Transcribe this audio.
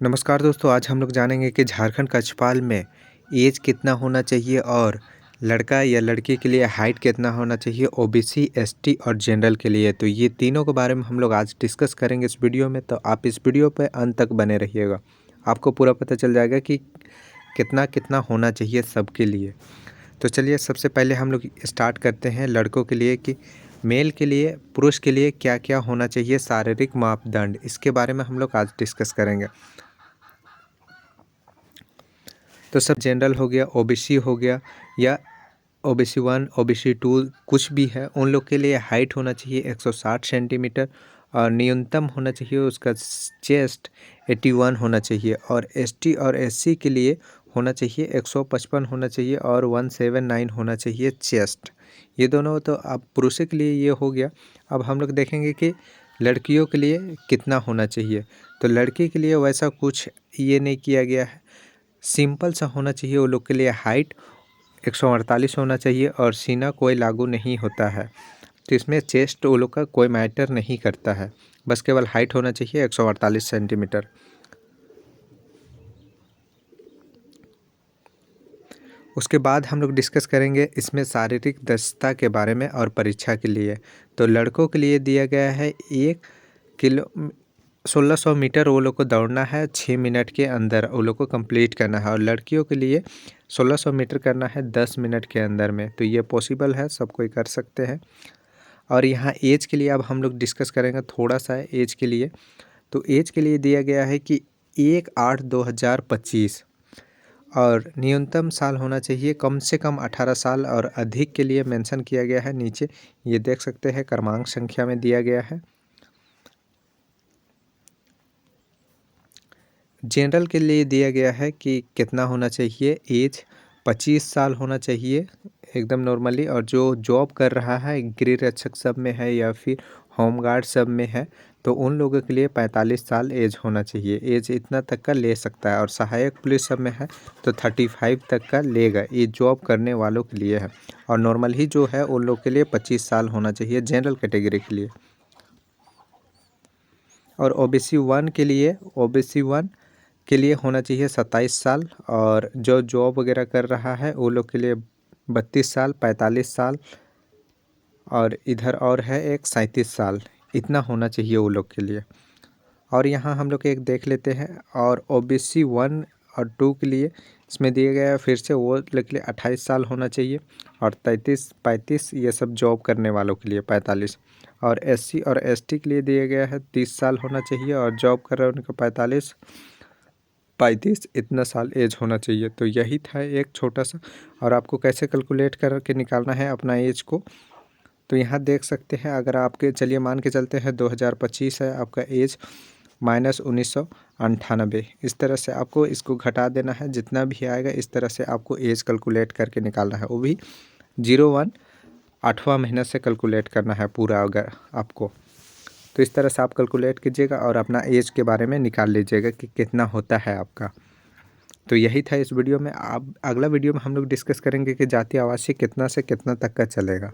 नमस्कार दोस्तों, आज हम लोग जानेंगे कि झारखंड कक्षपाल में एज कितना होना चाहिए और लड़का या लड़की के लिए हाइट कितना होना चाहिए, ओबीसी, एसटी और जनरल के लिए। तो ये तीनों के बारे में हम लोग आज डिस्कस करेंगे इस वीडियो में। तो आप इस वीडियो पे अंत तक बने रहिएगा, आपको पूरा पता चल जाएगा कि कितना कितना होना चाहिए सबके लिए। तो चलिए सबसे पहले हम लोग स्टार्ट करते हैं लड़कों के लिए कि मेल के लिए, पुरुष के लिए क्या क्या होना चाहिए शारीरिक मापदंड, इसके बारे में हम लोग आज डिस्कस करेंगे। तो सब जनरल हो गया, ओबीसी हो गया या ओबीसी 1, ओबीसी 2 कुछ भी है, उन लोग के लिए हाइट होना चाहिए 160 सेंटीमीटर और न्यूनतम होना चाहिए उसका चेस्ट 81 होना चाहिए। और एसटी और एससी के लिए होना चाहिए 155 होना चाहिए और 179 होना चाहिए चेस्ट। ये दोनों तो अब पुरुषों के लिए ये हो गया। अब हम लोग देखेंगे कि लड़कियों के लिए कितना होना चाहिए। तो लड़की के लिए वैसा कुछ ये नहीं किया गया है, सिंपल सा होना चाहिए वो लोग के लिए। हाइट 148 होना चाहिए और सीना कोई लागू नहीं होता है। तो इसमें चेस्ट वो लोग का कोई मैटर नहीं करता है, बस केवल हाइट होना चाहिए 148 सेंटीमीटर। उसके बाद हम लोग डिस्कस करेंगे इसमें शारीरिक दक्षता के बारे में और परीक्षा के लिए। तो लड़कों के लिए दिया गया है 1600 मीटर वो लोग को दौड़ना है 6 मिनट के अंदर, वो लोग को कंप्लीट करना है। और लड़कियों के लिए 1600 मीटर करना है 10 मिनट के अंदर में। तो ये पॉसिबल है, सब कोई कर सकते हैं। और यहाँ एज के लिए अब हम लोग डिस्कस करेंगे थोड़ा सा एज के लिए। तो एज के लिए दिया गया है कि 1/8/2025 और न्यूनतम साल होना चाहिए कम से कम 18 साल और अधिक के लिए मेंशन किया गया है। नीचे ये देख सकते हैं क्रमांक संख्या में दिया गया है। जनरल के लिए दिया गया है कि कितना होना चाहिए, एज 25 साल होना चाहिए एकदम नॉर्मली। और जो जॉब कर रहा है, गृह रक्षक सब में है या फिर होमगार्ड सब में है, तो उन लोगों के लिए 45 साल एज होना चाहिए। एज इतना तक का ले सकता है। और सहायक पुलिस सब में है तो 35 तक का लेगा, ये जॉब करने वालों के लिए है। और नॉर्मल ही जो है उन लोग के लिए 25 साल होना चाहिए जनरल कैटेगरी के लिए। और ओबीसी 1 के लिए होना चाहिए 27 साल। और जो जॉब वगैरह कर रहा है वो लोग के लिए 32 साल, 45 साल और इधर और है एक 37 साल, इतना होना चाहिए वो लोग के लिए। और यहाँ हम लोग एक देख लेते हैं। और ओबीसी 1 और 2 के लिए इसमें दिया गया है फिर से वो लोग के लिए 28 साल होना चाहिए। और 33, 35 ये सब जॉब करने वालों के लिए 45। और एससी और एसटी के लिए दिया गया है 30 साल होना चाहिए और जॉब कर रहे हैं उनका 45, 35 इतना साल एज होना चाहिए। तो यही था एक छोटा सा। और आपको कैसे कैलकुलेट करके निकालना है अपना एज को, तो यहाँ देख सकते हैं। अगर आपके चलिए मान के चलते हैं 2025 है आपका एज, माइनस 1998, इस तरह से आपको इसको घटा देना है। जितना भी आएगा इस तरह से आपको एज कैलकुलेट करके निकालना है, वो भी 01 8वां महीना से कैलकुलेट करना है पूरा अगर आपको। तो इस तरह से आप कैलकुलेट कीजिएगा और अपना एज के बारे में निकाल लीजिएगा कि कितना होता है आपका। तो यही था इस वीडियो में। आप अगला वीडियो में हम लोग डिस्कस करेंगे कि जातीय आवासीय कितना से कितना तक का चलेगा।